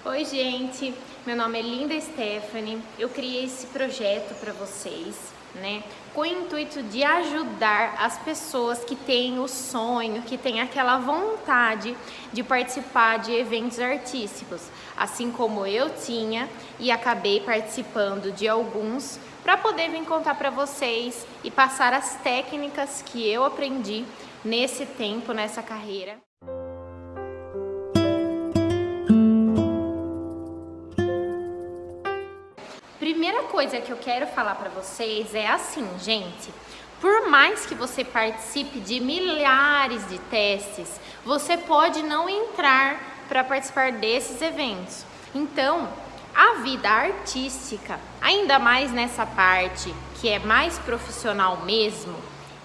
Oi, gente, meu nome é Linda Stephanie. Eu criei esse projeto para vocês, né, com o intuito de ajudar as pessoas que têm o sonho, que têm aquela vontade de participar de eventos artísticos, assim como eu tinha e acabei participando de alguns, para poder vir contar para vocês e passar as técnicas que eu aprendi nesse tempo, nessa carreira. Primeira coisa que eu quero falar para vocês é assim, gente, por mais que você participe de milhares de testes, você pode não entrar para participar desses eventos. Então, a vida artística, ainda mais nessa parte que é mais profissional mesmo,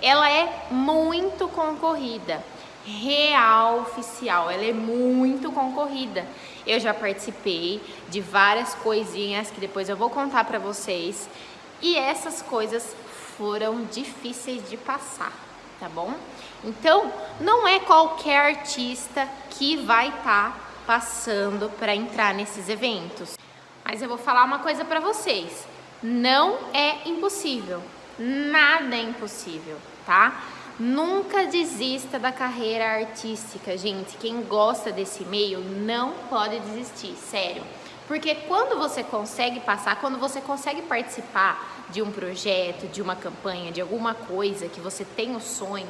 ela é muito concorrida. Real oficial, ela é muito concorrida. Eu já participei de várias coisinhas que depois eu vou contar para vocês, e essas coisas foram difíceis de passar, tá bom? Então, não é qualquer artista que vai estar passando para entrar nesses eventos. Mas eu vou falar uma coisa para vocês, não é impossível, nada é impossível, tá? Nunca desista da carreira artística, gente. Quem gosta desse meio não pode desistir, sério. Porque quando você consegue passar, quando você consegue participar de um projeto, de uma campanha, de alguma coisa que você tem o sonho,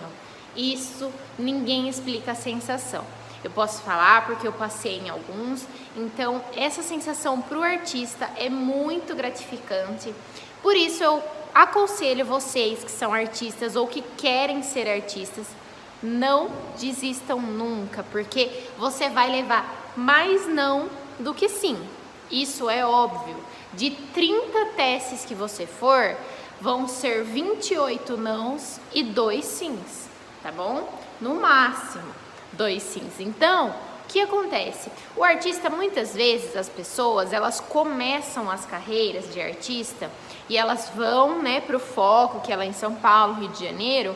isso ninguém explica a sensação. Eu posso falar porque eu passei em alguns, então essa sensação para o artista é muito gratificante. Por isso eu aconselho vocês que são artistas ou que querem ser artistas, não desistam nunca, porque você vai levar mais não do que sim. Isso é óbvio. De 30 testes que você for, vão ser 28 nãos e 2 sims, tá bom? No máximo, 2 sims. Então, o que acontece? O artista, muitas vezes, as pessoas, elas começam as carreiras de artista e elas vão, né, para o foco, que é lá em São Paulo, Rio de Janeiro,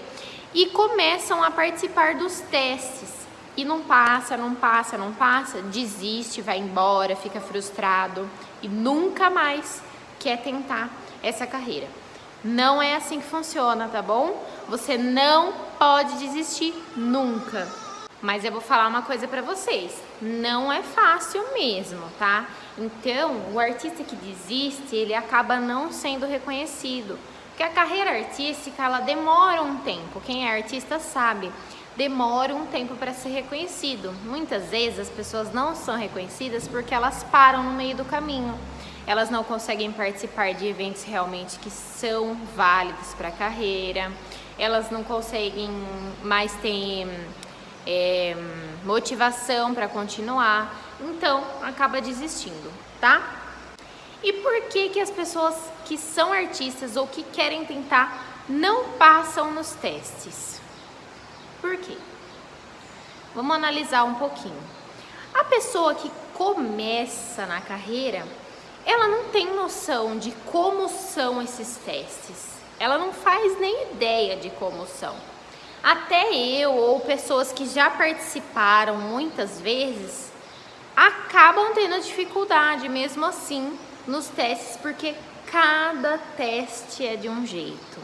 e começam a participar dos testes. E não passa, desiste, vai embora, fica frustrado e nunca mais quer tentar essa carreira. Não é assim que funciona, tá bom? Você não pode desistir nunca. Mas eu vou falar uma coisa pra vocês, não é fácil mesmo, tá? Então, o artista que desiste, ele acaba não sendo reconhecido. Porque a carreira artística, ela demora um tempo, quem é artista sabe, demora um tempo para ser reconhecido. Muitas vezes as pessoas não são reconhecidas porque elas param no meio do caminho. Elas não conseguem participar de eventos realmente que são válidos para a carreira, elas não conseguem mais ter motivação para continuar, então acaba desistindo, tá? E por que as pessoas que são artistas ou que querem tentar não passam nos testes? Por quê? Vamos analisar um pouquinho. A pessoa que começa na carreira, ela não tem noção de como são esses testes. Ela não faz nem ideia de como são. Até eu ou pessoas que já participaram muitas vezes acabam tendo dificuldade mesmo assim nos testes, porque cada teste é de um jeito.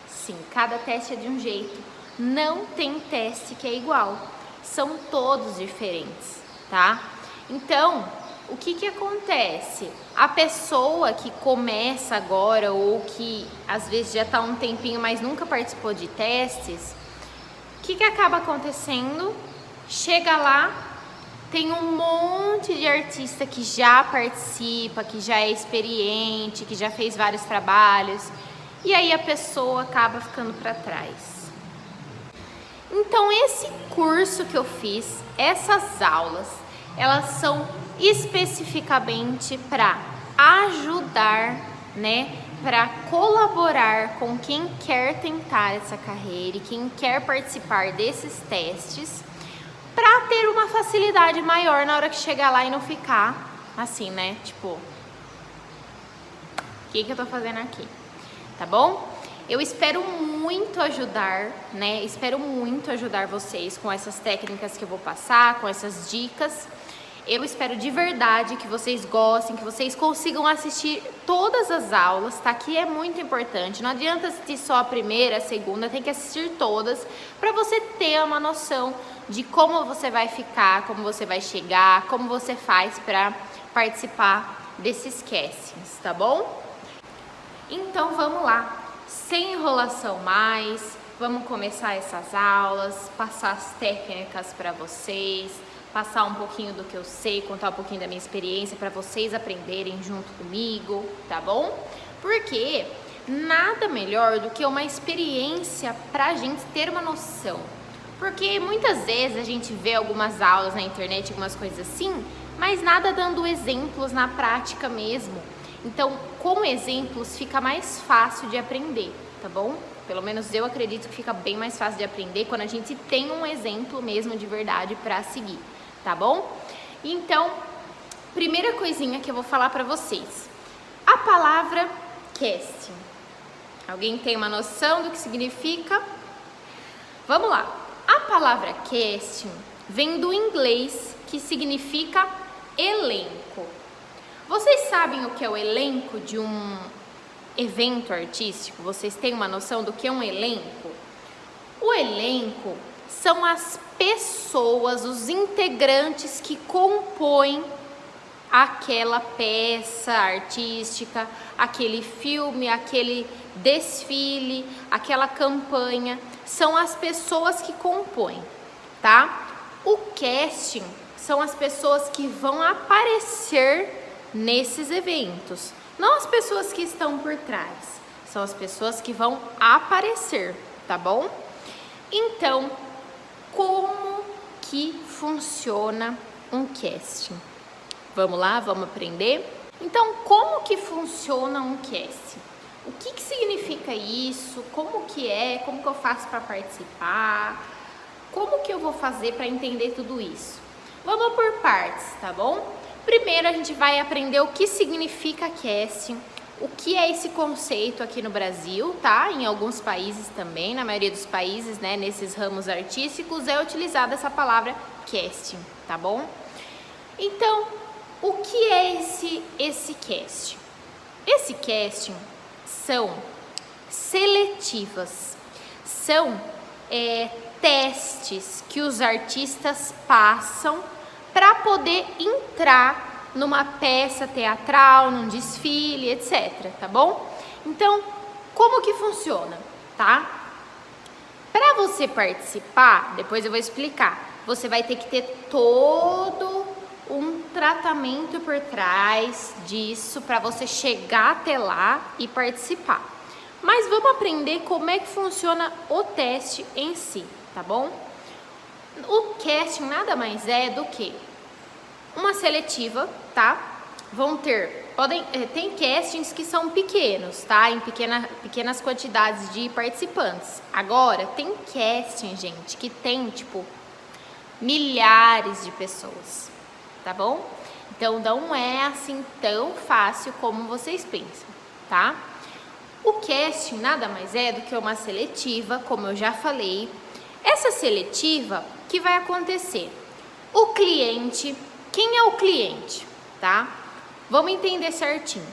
Sim, cada teste é de um jeito. Não tem teste que é igual. São todos diferentes, tá? Então, o que acontece? A pessoa que começa agora ou que às vezes já está há um tempinho, mas nunca participou de testes, o que acaba acontecendo? Chega lá, tem um monte de artista que já participa, que já é experiente, que já fez vários trabalhos, e aí a pessoa acaba ficando para trás. Então esse curso que eu fiz, essas aulas, elas são especificamente para ajudar, né, para colaborar com quem quer tentar essa carreira e quem quer participar desses testes, para ter uma facilidade maior na hora que chegar lá e não ficar assim, né, tipo, o que eu tô fazendo aqui, tá bom? Eu espero muito ajudar, né? Espero muito ajudar vocês com essas técnicas que eu vou passar, com essas dicas. Eu espero de verdade que vocês gostem, que vocês consigam assistir todas as aulas, tá? Que é muito importante. Não adianta assistir só a primeira, a segunda, tem que assistir todas para você ter uma noção de como você vai ficar, como você vai chegar, como você faz para participar desses castings, tá bom? Então vamos lá, sem enrolação mais, vamos começar essas aulas, passar as técnicas para vocês, passar um pouquinho do que eu sei, contar um pouquinho da minha experiência para vocês aprenderem junto comigo, tá bom? Porque nada melhor do que uma experiência para a gente ter uma noção. Porque muitas vezes a gente vê algumas aulas na internet, algumas coisas assim, mas nada dando exemplos na prática mesmo. Então, com exemplos fica mais fácil de aprender, tá bom? Pelo menos eu acredito que fica bem mais fácil de aprender quando a gente tem um exemplo mesmo de verdade para seguir, tá bom? Então, primeira coisinha que eu vou falar para vocês. A palavra casting. Alguém tem uma noção do que significa? Vamos lá. A palavra casting vem do inglês, que significa elenco. Vocês sabem o que é o elenco de um evento artístico? Vocês têm uma noção do que é um elenco? O elenco são as pessoas, os integrantes que compõem aquela peça artística, aquele filme, aquele desfile, aquela campanha. São as pessoas que compõem, tá? O casting são as pessoas que vão aparecer nesses eventos. Não as pessoas que estão por trás, são as pessoas que vão aparecer, tá bom? Então, como que funciona um casting? Vamos lá, vamos aprender? Então, como que funciona um casting? O que que significa isso? Como que é? Como que eu faço para participar? Como que eu vou fazer para entender tudo isso? Vamos por partes, tá bom? Primeiro a gente vai aprender o que significa casting, o que é esse conceito aqui no Brasil, tá? Em alguns países também, na maioria dos países, né, nesses ramos artísticos é utilizada essa palavra casting, tá bom? Então, o que é esse casting? Esse casting são seletivas, são testes que os artistas passam para poder entrar numa peça teatral, num desfile, etc, tá bom? Então, como que funciona, tá? Para você participar, depois eu vou explicar, você vai ter que ter todo um tratamento por trás disso para você chegar até lá e participar. Mas vamos aprender como é que funciona o teste em si, tá bom? O casting nada mais é do que uma seletiva, tá? Tem castings que são pequenos, tá? Em pequenas quantidades de participantes. Agora, tem casting, gente, que tem, tipo, milhares de pessoas, tá bom? Então, não é assim tão fácil como vocês pensam, tá? O casting nada mais é do que uma seletiva, como eu já falei. Essa seletiva, que vai acontecer? O cliente, quem é o cliente, tá? Vamos entender certinho.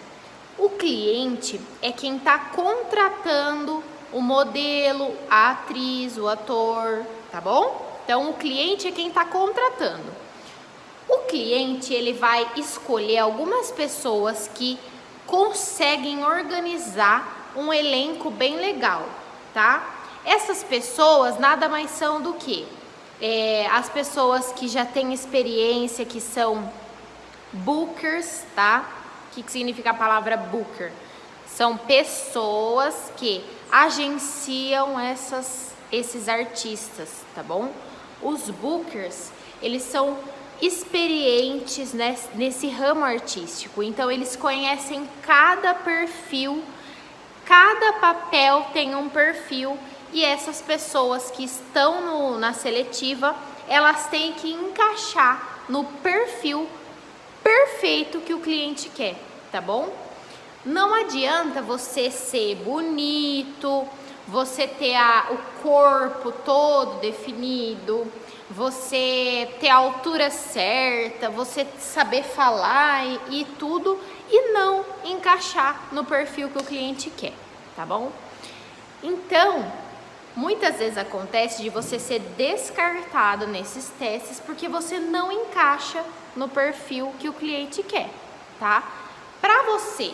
O cliente é quem está contratando o modelo, a atriz, o ator, tá bom? Então, o cliente é quem está contratando. O cliente, ele vai escolher algumas pessoas que conseguem organizar um elenco bem legal, tá? Essas pessoas nada mais são do que as pessoas que já têm experiência, que são bookers, tá? O que significa a palavra booker? São pessoas que agenciam esses artistas, tá bom? Os bookers, eles são experientes nesse ramo artístico, então eles conhecem cada perfil, cada papel tem um perfil. E essas pessoas que estão na seletiva, elas têm que encaixar no perfil perfeito que o cliente quer, tá bom? Não adianta você ser bonito, você ter o corpo todo definido, você ter a altura certa, você saber falar e tudo, e não encaixar no perfil que o cliente quer, tá bom? Então, muitas vezes acontece de você ser descartado nesses testes porque você não encaixa no perfil que o cliente quer, tá? Para você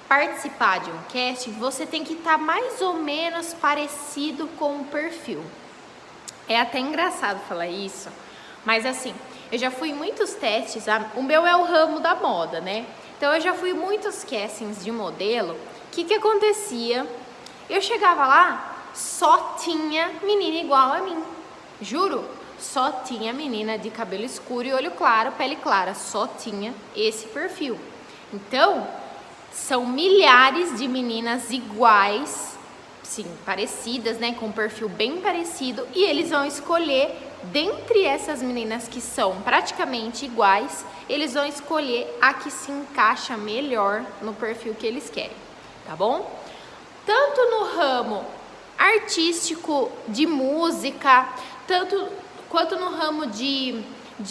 participar de um casting, você tem que estar mais ou menos parecido com o perfil. É até engraçado falar isso, mas assim, eu já fui em muitos testes, o meu é o ramo da moda, né? Então eu já fui em muitos castings de modelo. O que acontecia? Eu chegava lá, só tinha menina igual a mim, juro, só tinha menina de cabelo escuro e olho claro, pele clara, só tinha esse perfil. Então, são milhares de meninas iguais, sim, parecidas, né, com um perfil bem parecido, e eles vão escolher, dentre essas meninas que são praticamente iguais, eles vão escolher a que se encaixa melhor no perfil que eles querem, tá bom? Tanto no ramo artístico, de música, quanto no ramo de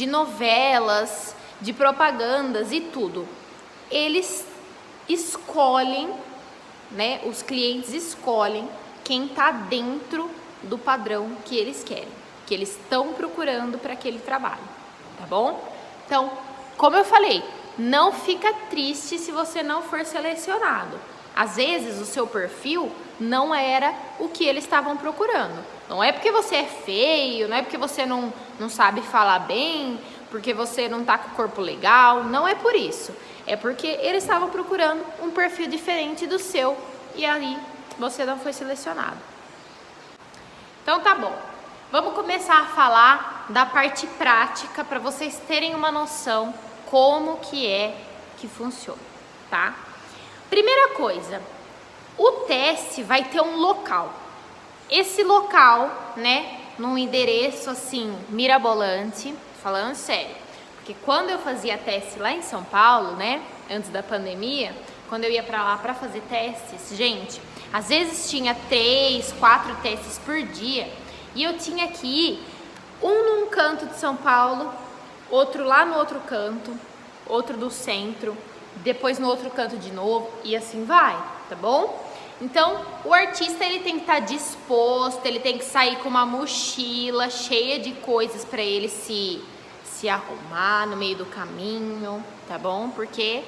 novelas, de propagandas e tudo, eles escolhem, né, os clientes escolhem quem está dentro do padrão que eles querem, que eles estão procurando para aquele trabalho, tá bom? Então, como eu falei, não fica triste se você não for selecionado. Às vezes o seu perfil não era o que eles estavam procurando. Não é porque você é feio, não é porque você não sabe falar bem, porque você não tá com o corpo legal, não é por isso. É porque eles estavam procurando um perfil diferente do seu e aí você não foi selecionado. Então tá bom, vamos começar a falar da parte prática para vocês terem uma noção como que funciona, tá? Primeira coisa, o teste vai ter um local. Esse local, né, num endereço assim mirabolante, falando sério, porque quando eu fazia teste lá em São Paulo, né, antes da pandemia, quando eu ia para lá para fazer testes, gente, às vezes tinha 3, 4 testes por dia e eu tinha que ir um num canto de São Paulo, outro lá no outro canto, outro do centro, depois no outro canto de novo e assim vai, tá bom? Então, o artista ele tem que estar disposto, ele tem que sair com uma mochila cheia de coisas para ele se arrumar no meio do caminho, tá bom? Porque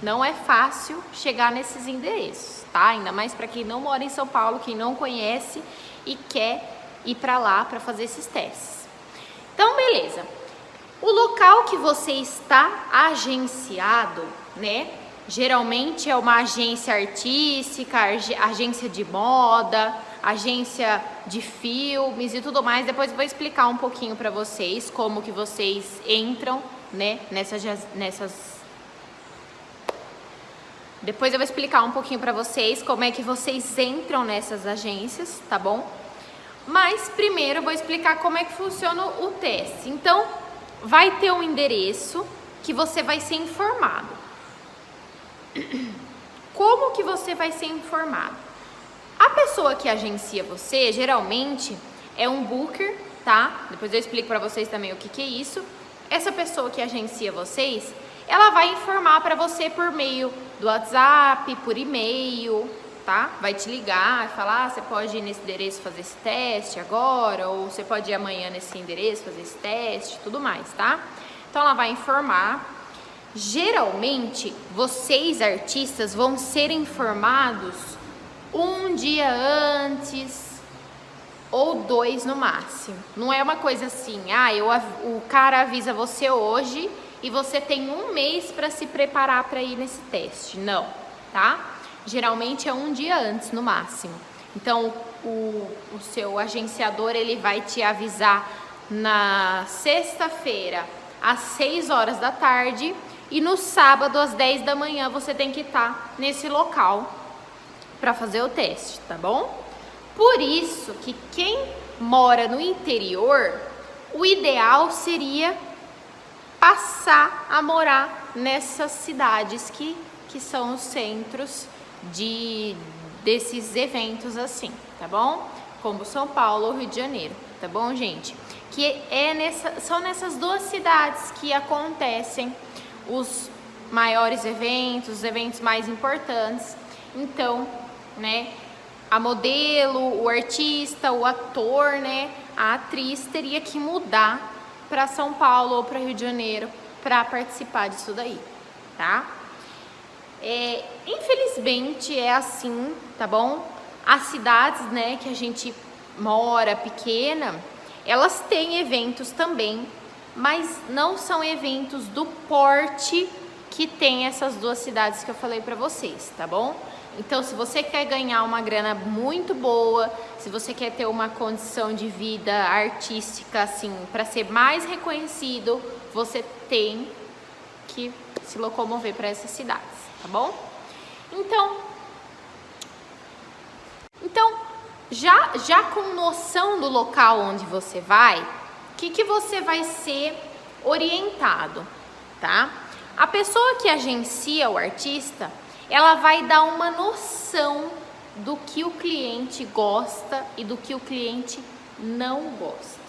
não é fácil chegar nesses endereços, tá? Ainda mais para quem não mora em São Paulo, quem não conhece e quer ir para lá para fazer esses testes. Então, beleza. O local que você está agenciado, né? Geralmente é uma agência artística, agência de moda, agência de filmes e tudo mais. Depois eu vou explicar um pouquinho para vocês como que vocês entram, né, Depois eu vou explicar um pouquinho para vocês como é que vocês entram nessas agências, tá bom? Mas primeiro eu vou explicar como é que funciona o teste. Então, vai ter um endereço que você vai ser informado. Como que você vai ser informado? A pessoa que agencia você, geralmente, é um booker, tá? Depois eu explico para vocês também o que é isso. Essa pessoa que agencia vocês, ela vai informar para você por meio do WhatsApp, por e-mail, tá? Vai te ligar e falar, você pode ir nesse endereço fazer esse teste agora, ou você pode ir amanhã nesse endereço fazer esse teste, tudo mais, tá? Então ela vai informar. Geralmente, vocês artistas vão ser informados um dia antes ou 2 no máximo. Não é uma coisa assim, o cara avisa você hoje e você tem 1 mês para se preparar para ir nesse teste. Não, tá? Geralmente é 1 dia antes no máximo. Então, o seu agenciador ele vai te avisar na sexta-feira às 6 horas da tarde e no sábado às 10 da manhã você tem que estar nesse local para fazer o teste, tá bom? Por isso que quem mora no interior, o ideal seria passar a morar nessas cidades que são os centros desses eventos assim, tá bom? Como São Paulo ou Rio de Janeiro, tá bom, gente? que são nessas duas cidades que acontecem os maiores eventos, os eventos mais importantes. Então, né, a modelo, o artista, o ator, né, a atriz teria que mudar para São Paulo ou para Rio de Janeiro para participar disso daí, tá? Infelizmente é assim, tá bom? As cidades, né, que a gente mora, pequena, elas têm eventos também, mas não são eventos do porte que tem essas duas cidades que eu falei pra vocês, tá bom? Então, se você quer ganhar uma grana muito boa, se você quer ter uma condição de vida artística, assim, para ser mais reconhecido, você tem que se locomover para essas cidades, tá bom? Então já com noção do local onde você vai, o que você vai ser orientado, tá? A pessoa que agencia o artista, ela vai dar uma noção do que o cliente gosta e do que o cliente não gosta,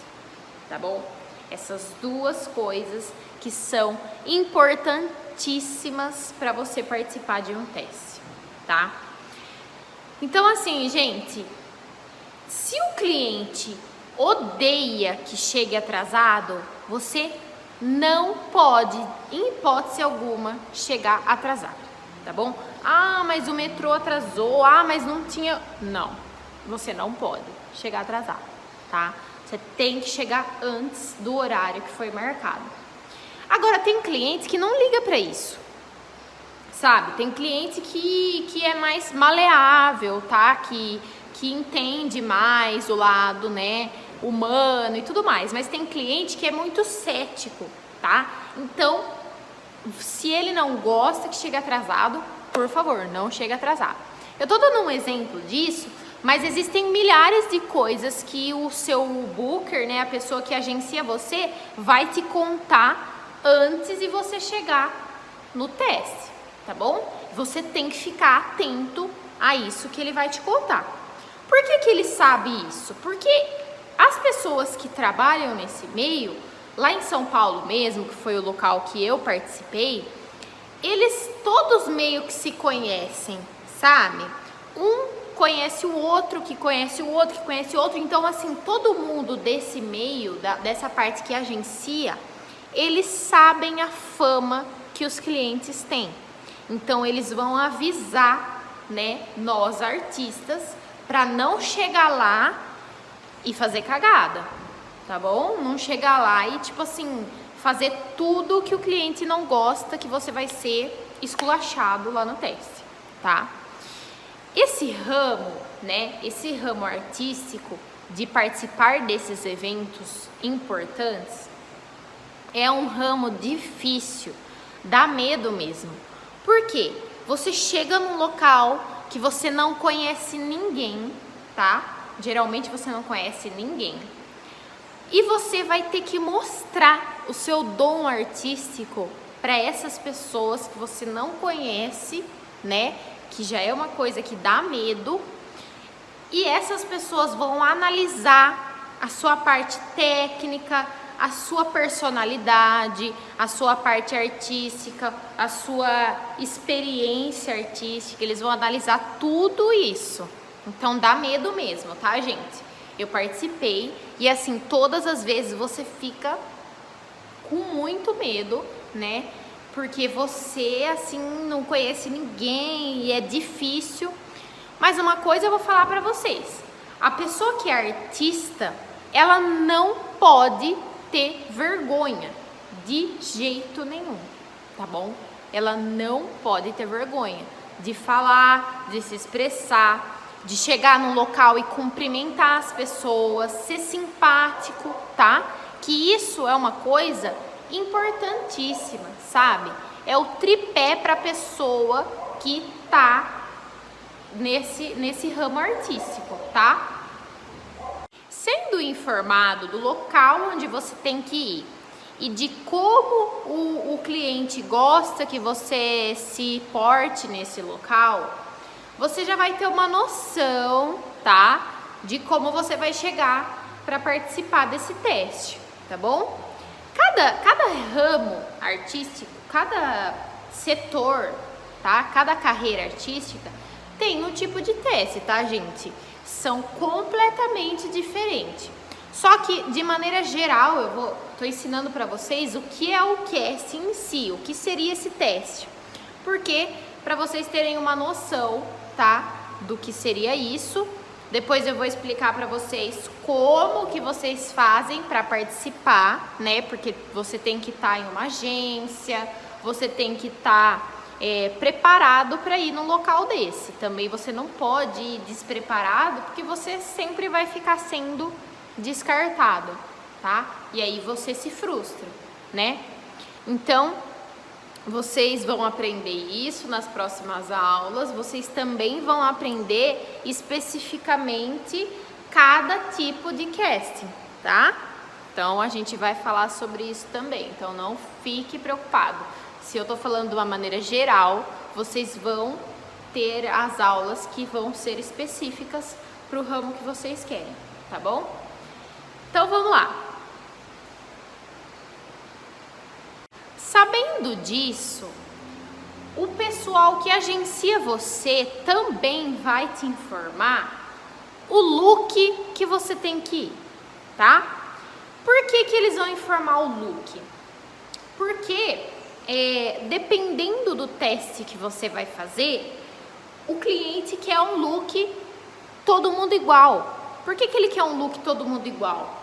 tá bom? Essas duas coisas que são importantíssimas para você participar de um teste, tá? Então, assim, gente, se o cliente odeia que chegue atrasado, você não pode, em hipótese alguma, chegar atrasado, tá bom? Ah, mas o metrô atrasou, mas não tinha... Não, você não pode chegar atrasado, tá? Você tem que chegar antes do horário que foi marcado. Agora, tem clientes que não liga para isso, sabe? Tem cliente que é mais maleável, tá? Que entende mais o lado, né, humano e tudo mais. Mas tem cliente que é muito cético, tá? Então, se ele não gosta que chegue atrasado, por favor, não chegue atrasado. Eu tô dando um exemplo disso, mas existem milhares de coisas que o seu booker, né, a pessoa que agencia você, vai te contar antes de você chegar no teste, tá bom? Você tem que ficar atento a isso que ele vai te contar. Por que ele sabe isso? Porque as pessoas que trabalham nesse meio, lá em São Paulo mesmo, que foi o local que eu participei, eles todos meio que se conhecem, sabe? Um conhece o outro, que conhece o outro, que conhece o outro. Então, assim, todo mundo desse meio, dessa parte que agencia, eles sabem a fama que os clientes têm. Então, eles vão avisar, né, nós artistas, para não chegar lá e fazer cagada, tá bom? Não chegar lá e, tipo assim, fazer tudo que o cliente não gosta, que você vai ser esculachado lá no teste, tá? Esse ramo, né, esse ramo artístico de participar desses eventos importantes é um ramo difícil, dá medo mesmo. Por quê? Você chega num local que você não conhece ninguém, tá? Geralmente você não conhece ninguém. E você vai ter que mostrar o seu dom artístico para essas pessoas que você não conhece, né? Que já é uma coisa que dá medo. E essas pessoas vão analisar a sua parte técnica, a sua personalidade, a sua parte artística, a sua experiência artística. Eles vão analisar tudo isso. Então dá medo mesmo, tá, gente? Eu participei e assim, todas as vezes você fica com muito medo, né? Porque você, assim, não conhece ninguém e é difícil. Mas uma coisa eu vou falar pra vocês. A pessoa que é artista, ela não pode ter vergonha de jeito nenhum, tá bom? Ela não pode ter vergonha de falar, de se expressar, de chegar num local e cumprimentar as pessoas, ser simpático, tá? Que isso é uma coisa importantíssima, sabe? É o tripé para a pessoa que tá nesse ramo artístico, tá? Sendo informado do local onde você tem que ir e de como o cliente gosta que você se porte nesse local, você já vai ter uma noção, tá? De como você vai chegar para participar desse teste, tá bom? Cada ramo artístico, cada setor, tá? Cada carreira artística tem um tipo de teste, tá, gente? São completamente diferentes. Só que, de maneira geral, tô ensinando para vocês o que é o casting em si, o que seria esse teste. Porque, para vocês terem uma noção, tá, do que seria isso. Depois eu vou explicar para vocês como que vocês fazem para participar, né? Porque você tem que estar em uma agência, você tem que estar preparado para ir num local desse. Também você não pode ir despreparado, porque você sempre vai ficar sendo descartado, tá? E aí você se frustra, né? Então, vocês vão aprender isso nas próximas aulas. Vocês também vão aprender especificamente cada tipo de casting, tá? Então, a gente vai falar sobre isso também. Então, não fique preocupado. Se eu tô falando de uma maneira geral, vocês vão ter as aulas que vão ser específicas para o ramo que vocês querem, tá bom? Então, vamos lá. Sabendo disso, o pessoal que agencia você também vai te informar o look que você tem que ir, tá? Por que eles vão informar o look? Porque, dependendo do teste que você vai fazer, o cliente quer um look todo mundo igual. Por que ele quer um look todo mundo igual?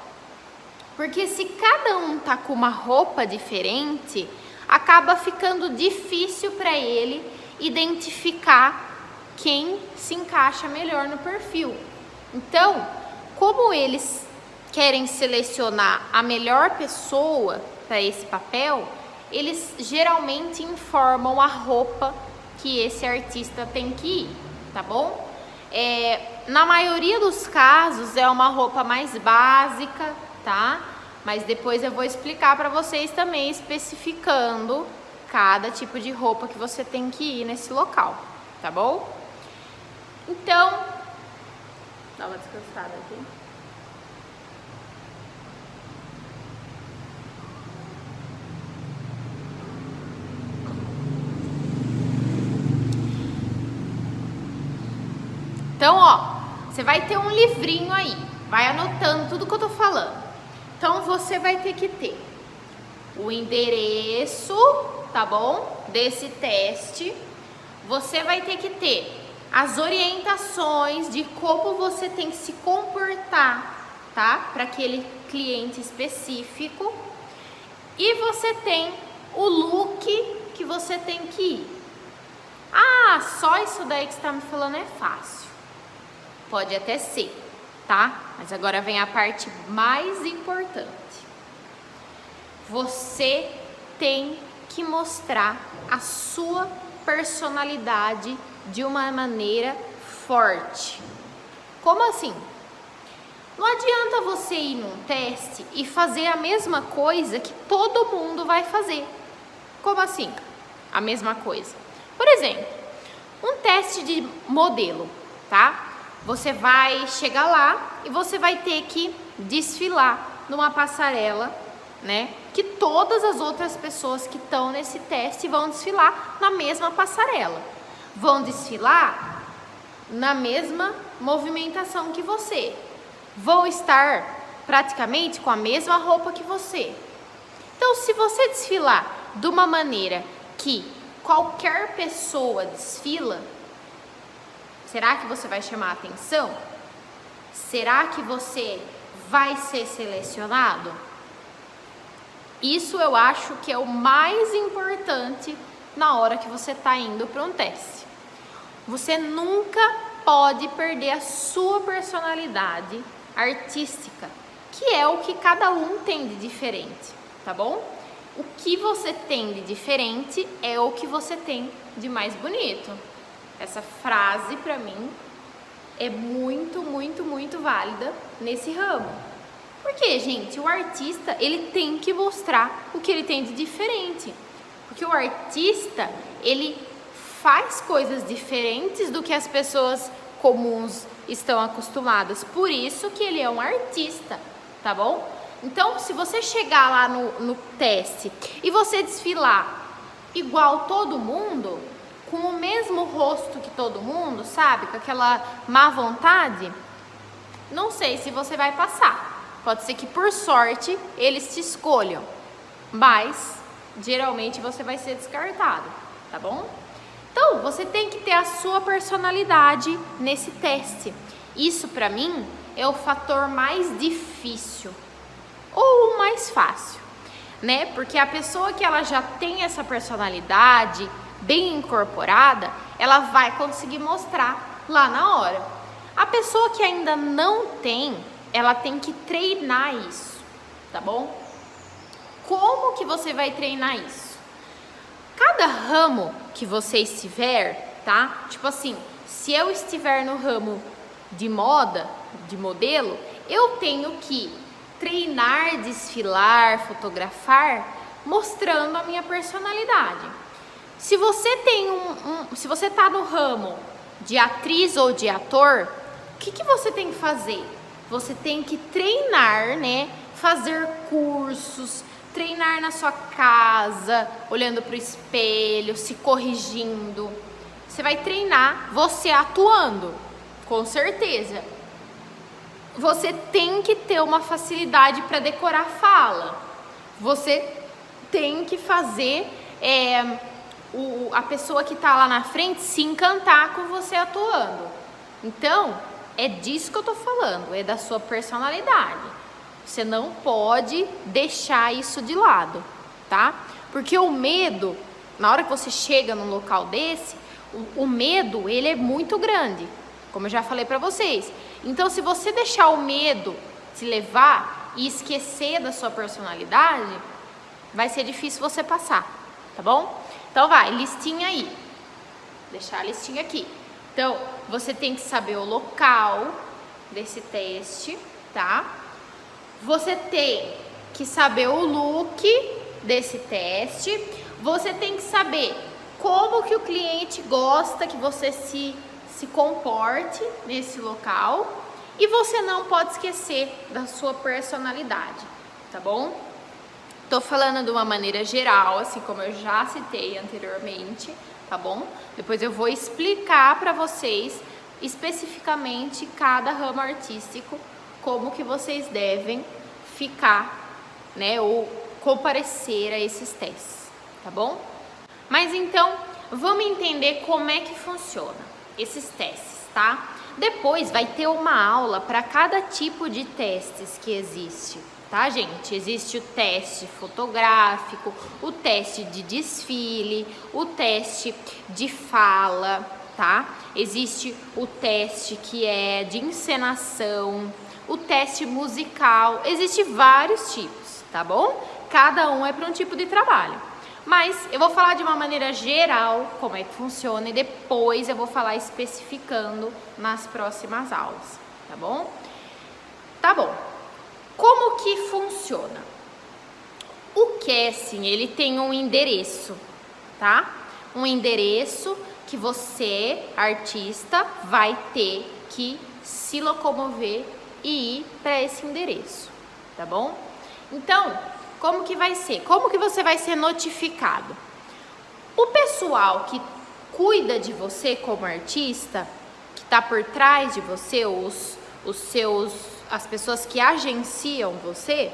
Porque se cada um tá com uma roupa diferente, acaba ficando difícil para ele identificar quem se encaixa melhor no perfil. Então, como eles querem selecionar a melhor pessoa para esse papel, eles geralmente informam a roupa que esse artista tem que ir, tá bom? Na maioria dos casos é uma roupa mais básica, tá? Mas depois eu vou explicar para vocês também, especificando cada tipo de roupa que você tem que ir nesse local, tá bom? Então, dá uma descansada aqui. Então, ó, você vai ter um livrinho aí, vai anotando tudo que eu tô falando. Então, você vai ter que ter o endereço, tá bom? Desse teste. Você vai ter que ter as orientações de como você tem que se comportar, tá? Para aquele cliente específico. E você tem o look que você tem que ir. Ah, só isso daí que você tá me falando é fácil. Pode até ser, tá? Mas agora vem a parte mais importante. Você tem que mostrar a sua personalidade de uma maneira forte. Como assim? Não adianta você ir num teste e fazer a mesma coisa que todo mundo vai fazer. Como assim? A mesma coisa. Por exemplo, um teste de modelo, tá? Você vai chegar lá e você vai ter que desfilar numa passarela, né? Que todas as outras pessoas que estão nesse teste vão desfilar na mesma passarela. Vão desfilar na mesma movimentação que você. Vão estar praticamente com a mesma roupa que você. Então, se você desfilar de uma maneira que qualquer pessoa desfila, será que você vai chamar a atenção? Será que você vai ser selecionado? Isso eu acho que é o mais importante na hora que você está indo para um teste. Você nunca pode perder a sua personalidade artística, que é o que cada um tem de diferente, tá bom? O que você tem de diferente é o que você tem de mais bonito. Essa frase, para mim, é muito, muito, muito válida nesse ramo. Porque, gente, o artista, ele tem que mostrar o que ele tem de diferente. Porque o artista, ele faz coisas diferentes do que as pessoas comuns estão acostumadas. Por isso que ele é um artista. tá bom? Então, se você chegar lá no teste e você desfilar igual todo mundo, com o mesmo rosto que todo mundo, sabe? Com aquela má vontade, não sei se você vai passar. Pode ser que, por sorte, eles te escolham, mas geralmente você vai ser descartado, tá bom? Então, você tem que ter a sua personalidade nesse teste. Isso, pra mim, é o fator mais difícil ou o mais fácil, né? Porque a pessoa que ela já tem essa personalidade bem incorporada, ela vai conseguir mostrar lá na hora. A pessoa que ainda não tem, ela tem que treinar isso, tá bom? Como que você vai treinar isso? Cada ramo que você estiver, tá? Tipo assim, se eu estiver no ramo de moda, de modelo, eu tenho que treinar, desfilar, fotografar, mostrando a minha personalidade. Se você tem se você tá no ramo de atriz ou de ator, o que você tem que fazer? Você tem que treinar, né? Fazer cursos, treinar na sua casa, olhando para o espelho, se corrigindo. Você vai treinar você atuando, com certeza. Você tem que ter uma facilidade para decorar fala. Você tem que fazer a pessoa que está lá na frente se encantar com você atuando. Então, é disso que eu tô falando, é da sua personalidade. Você não pode deixar isso de lado, tá? Porque o medo, na hora que você chega num local desse, o medo, ele é muito grande, como eu já falei pra vocês. Então, se você deixar o medo te levar e esquecer da sua personalidade, vai ser difícil você passar, tá bom? Então vai, listinha aí. Deixar a listinha aqui. Então, você tem que saber o local desse teste, tá? Você tem que saber o look desse teste. Você tem que saber como que o cliente gosta que você se comporte nesse local. E você não pode esquecer da sua personalidade, tá bom? Tô falando de uma maneira geral, assim como eu já citei anteriormente, tá bom? Depois eu vou explicar para vocês especificamente cada ramo artístico, como que vocês devem ficar, né, ou comparecer a esses testes, tá bom? Mas então, vamos entender como é que funciona esses testes, tá? Depois vai ter uma aula para cada tipo de testes que existe, tá, gente? Existe o teste fotográfico, o teste de desfile, o teste de fala, tá? Existe o teste que é de encenação, o teste musical, existe vários tipos, tá bom? Cada um é para um tipo de trabalho. Mas eu vou falar de uma maneira geral como é que funciona e depois eu vou falar especificando nas próximas aulas, tá bom? Tá bom. Como que funciona? O casting, ele tem um endereço, tá? Um endereço que você, artista, vai ter que se locomover e ir para esse endereço, tá bom? Então, como que vai ser? Como que você vai ser notificado? O pessoal que cuida de você como artista, que está por trás de você, as pessoas que agenciam você,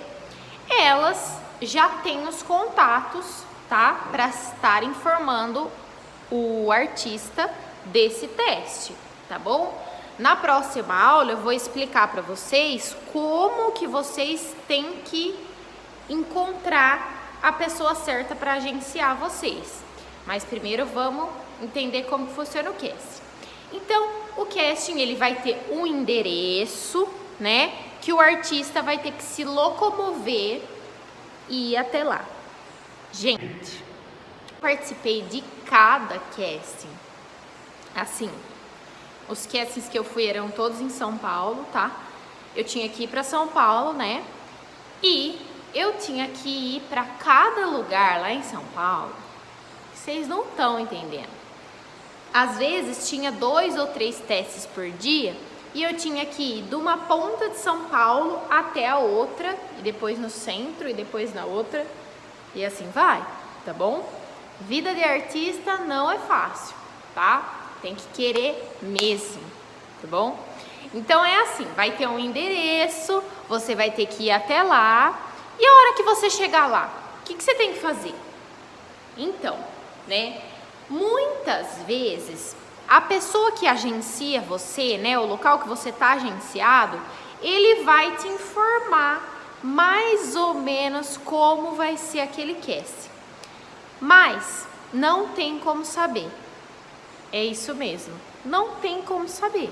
elas já têm os contatos, tá? Para estar informando o artista desse teste, tá bom? Na próxima aula eu vou explicar para vocês como que vocês têm que encontrar a pessoa certa para agenciar vocês. Mas primeiro vamos entender como funciona o casting. Então, o casting, ele vai ter um endereço, né, que o artista vai ter que se locomover e ir até lá. Gente, participei de cada casting. Assim, os castings que eu fui eram todos em São Paulo, tá? Eu tinha que ir para São Paulo, né? E eu tinha que ir para cada lugar lá em São Paulo. Vocês não estão entendendo. Às vezes tinha 2 ou 3 testes por dia e eu tinha que ir de uma ponta de São Paulo até a outra, e depois no centro, e depois na outra, e assim vai, tá bom? Vida de artista não é fácil, tá? Tem que querer mesmo, tá bom? Então é assim, vai ter um endereço, você vai ter que ir até lá, e a hora que você chegar lá, o que você tem que fazer? Então, né, muitas vezes a pessoa que agencia você, né, o local que você está agenciado, ele vai te informar mais ou menos como vai ser aquele casting. Mas não tem como saber. É isso mesmo, não tem como saber.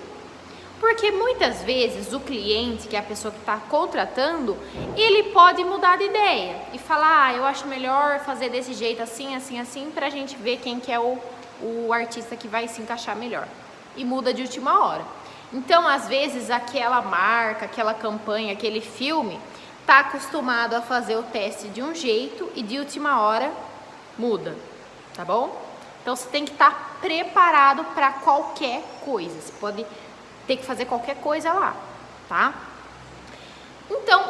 Porque muitas vezes o cliente, que é a pessoa que está contratando, ele pode mudar de ideia e falar, eu acho melhor fazer desse jeito assim, assim, assim, para a gente ver quem que é o artista que vai se encaixar melhor. E muda de última hora. Então, às vezes, aquela marca, aquela campanha, aquele filme, está acostumado a fazer o teste de um jeito e de última hora muda, tá bom? Então, você tem que estar preparado para qualquer coisa. Você pode ter que fazer qualquer coisa lá, tá? Então,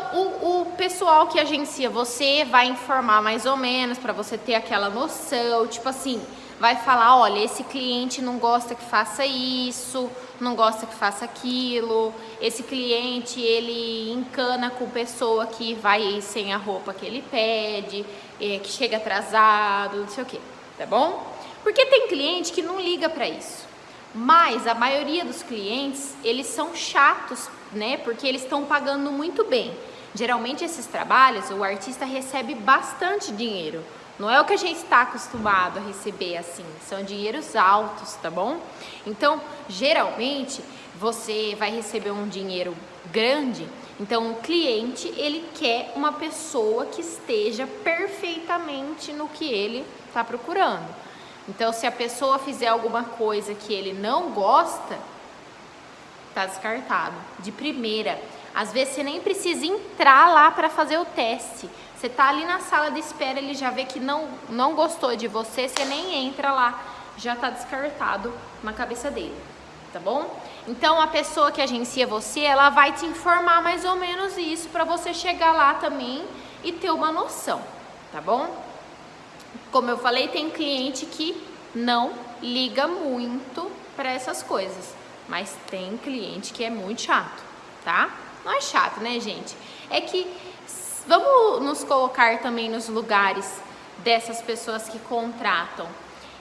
o pessoal que agencia você vai informar mais ou menos para você ter aquela noção, tipo assim, vai falar, olha, esse cliente não gosta que faça isso, não gosta que faça aquilo, esse cliente, ele encana com pessoa que vai sem a roupa que ele pede, que chega atrasado, não sei o que, tá bom? Porque tem cliente que não liga para isso. Mas a maioria dos clientes, eles são chatos, né? Porque eles estão pagando muito bem. Geralmente esses trabalhos, o artista recebe bastante dinheiro. Não é o que a gente está acostumado a receber assim, são dinheiros altos, tá bom? Então, geralmente, você vai receber um dinheiro grande. Então, o cliente, ele quer uma pessoa que esteja perfeitamente no que ele está procurando. Então, se a pessoa fizer alguma coisa que ele não gosta, tá descartado. De primeira. Às vezes, você nem precisa entrar lá para fazer o teste. Você tá ali na sala de espera, ele já vê que não gostou de você, você nem entra lá. Já tá descartado na cabeça dele, tá bom? Então, a pessoa que agencia você, ela vai te informar mais ou menos isso para você chegar lá também e ter uma noção, tá bom? Como eu falei, tem cliente que não liga muito para essas coisas, mas tem cliente que é muito chato, tá? Não é chato, né, gente? É que vamos nos colocar também nos lugares dessas pessoas que contratam.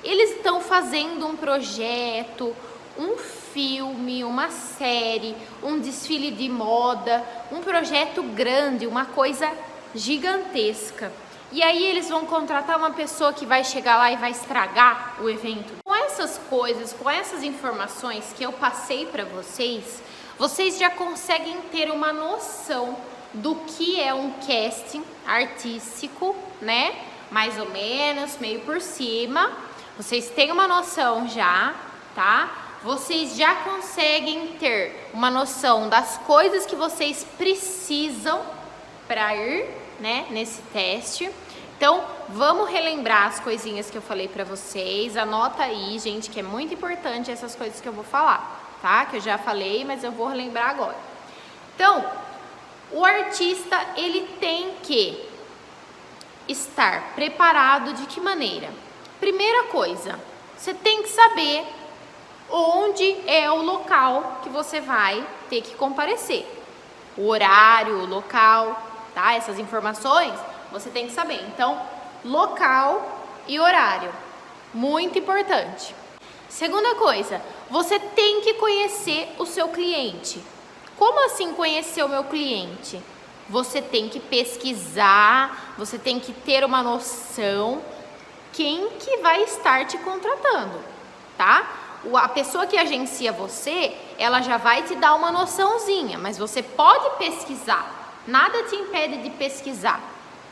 Eles estão fazendo um projeto, um filme, uma série, um desfile de moda, um projeto grande, uma coisa gigantesca. E aí eles vão contratar uma pessoa que vai chegar lá e vai estragar o evento. Com essas coisas, com essas informações que eu passei para vocês, vocês já conseguem ter uma noção do que é um casting artístico, né? Mais ou menos, meio por cima. Vocês têm uma noção já, tá? Vocês já conseguem ter uma noção das coisas que vocês precisam para ir, né, nesse teste. Então, vamos relembrar as coisinhas que eu falei pra vocês. Anota aí, gente, que é muito importante essas coisas que eu vou falar, tá? Que eu já falei, mas eu vou relembrar agora. Então, o artista, ele tem que estar preparado de que maneira? Primeira coisa, você tem que saber onde é o local que você vai ter que comparecer. O horário, o local, tá? Essas informações você tem que saber. Então, local e horário, muito importante. Segunda coisa, você tem que conhecer o seu cliente. Como assim conhecer o meu cliente? Você tem que pesquisar, você tem que ter uma noção quem que vai estar te contratando, tá? A pessoa que agencia você, ela já vai te dar uma noçãozinha, mas você pode pesquisar. Nada te impede de pesquisar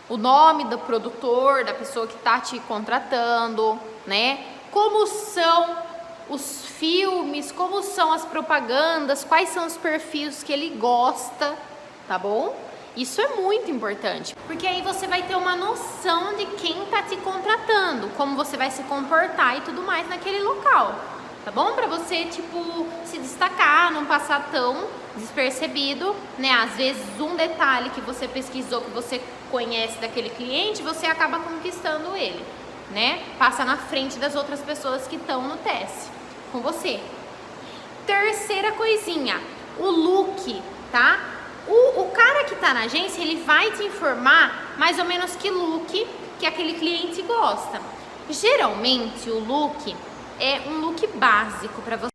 o nome do produtor, da pessoa que está te contratando, né? Como são os filmes, como são as propagandas, quais são os perfis que ele gosta, tá bom? Isso é muito importante, porque aí você vai ter uma noção de quem está te contratando, como você vai se comportar e tudo mais naquele local. tá bom? Pra você, tipo, se destacar, não passar tão despercebido, né? Às vezes um detalhe que você pesquisou, que você conhece daquele cliente, você acaba conquistando ele, né? Passa na frente das outras pessoas que estão no teste com você. Terceira coisinha, o look, tá? O cara que tá na agência, ele vai te informar mais ou menos que look que aquele cliente gosta. Geralmente o look é um look básico para você.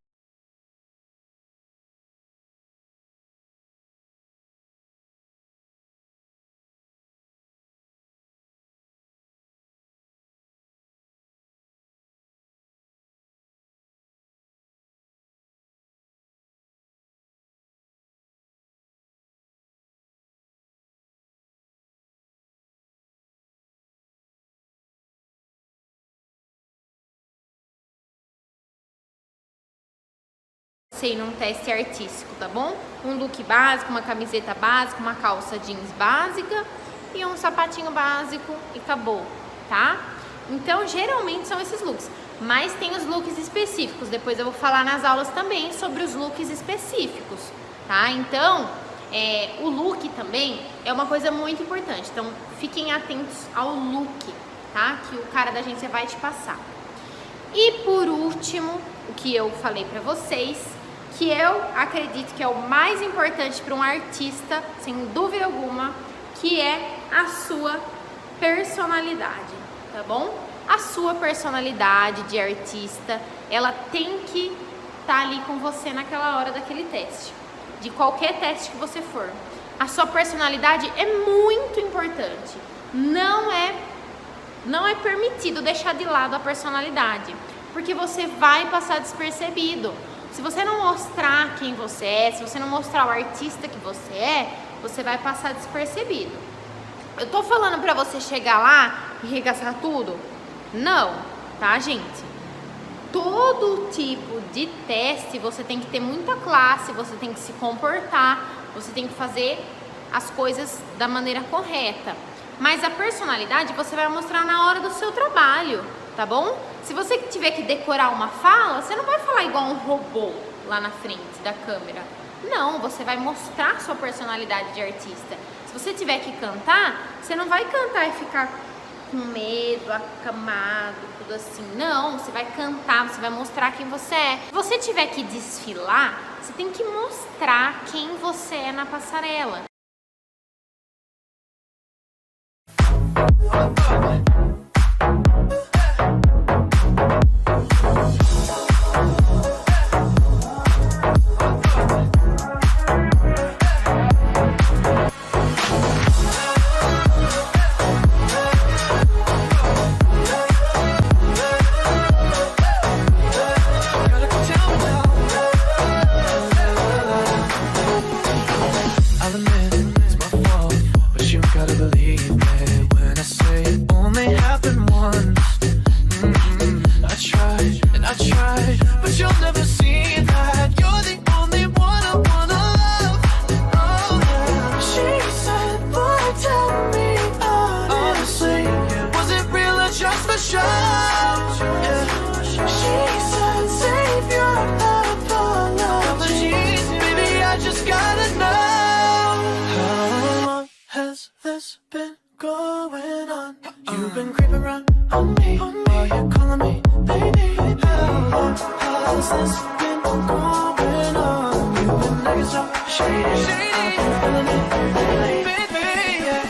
Sei, num teste artístico, tá bom? Um look básico, uma camiseta básica, uma calça jeans básica e um sapatinho básico e acabou, tá? Então, geralmente são esses looks, mas tem os looks específicos. Depois eu vou falar nas aulas também sobre os looks específicos, tá? Então, o look também é uma coisa muito importante. Então, fiquem atentos ao look, tá? Que o cara da agência vai te passar. E por último, o que eu falei pra vocês, que eu acredito que é o mais importante para um artista, sem dúvida alguma, que é a sua personalidade, tá bom? A sua personalidade de artista, ela tem que estar ali com você naquela hora daquele teste, de qualquer teste que você for. A sua personalidade é muito importante. Não é permitido deixar de lado a personalidade, porque você vai passar despercebido. Se você não mostrar quem você é, se você não mostrar o artista que você vai passar despercebido. Eu tô falando pra você chegar lá e regaçar tudo? Não, tá, gente? Todo tipo de teste você tem que ter muita classe, você tem que se comportar, você tem que fazer as coisas da maneira correta. Mas a personalidade você vai mostrar na hora do seu trabalho, tá bom? Se você tiver que decorar uma fala, você não vai falar igual um robô lá na frente da câmera. Não, você vai mostrar sua personalidade de artista. Se você tiver que cantar, você não vai cantar e ficar com medo, acamado, tudo assim. Não, você vai cantar, você vai mostrar quem você é. Se você tiver que desfilar, você tem que mostrar quem você é na passarela. You've been creeping around on me, while you're calling me, baby. How's this been going on? You've been acting so shady, I've been feeling it lately, baby, yeah.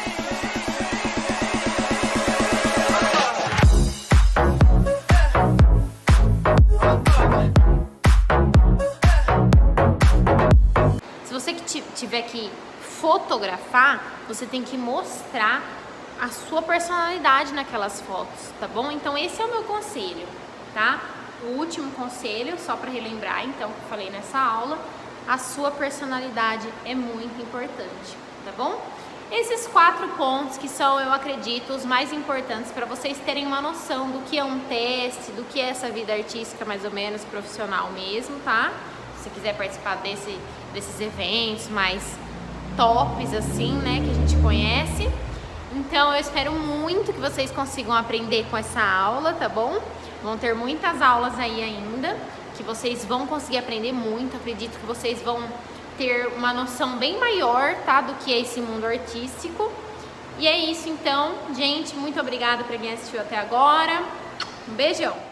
Se você tiver que fotografar, você tem que mostrar a sua personalidade naquelas fotos, tá bom? Então esse é o meu conselho, tá? O último conselho, só para relembrar, então, que eu falei nessa aula, a sua personalidade é muito importante, tá bom? Esses 4 pontos que são, eu acredito, os mais importantes para vocês terem uma noção do que é um teste, do que é essa vida artística mais ou menos profissional mesmo, tá? Se você quiser participar desses eventos mais tops assim, né, que a gente conhece. Então eu espero muito que vocês consigam aprender com essa aula, tá bom? Vão ter muitas aulas aí ainda, que vocês vão conseguir aprender muito, acredito que vocês vão ter uma noção bem maior, tá, do que é esse mundo artístico. E é isso então, gente, muito obrigada pra quem assistiu até agora. Um beijão!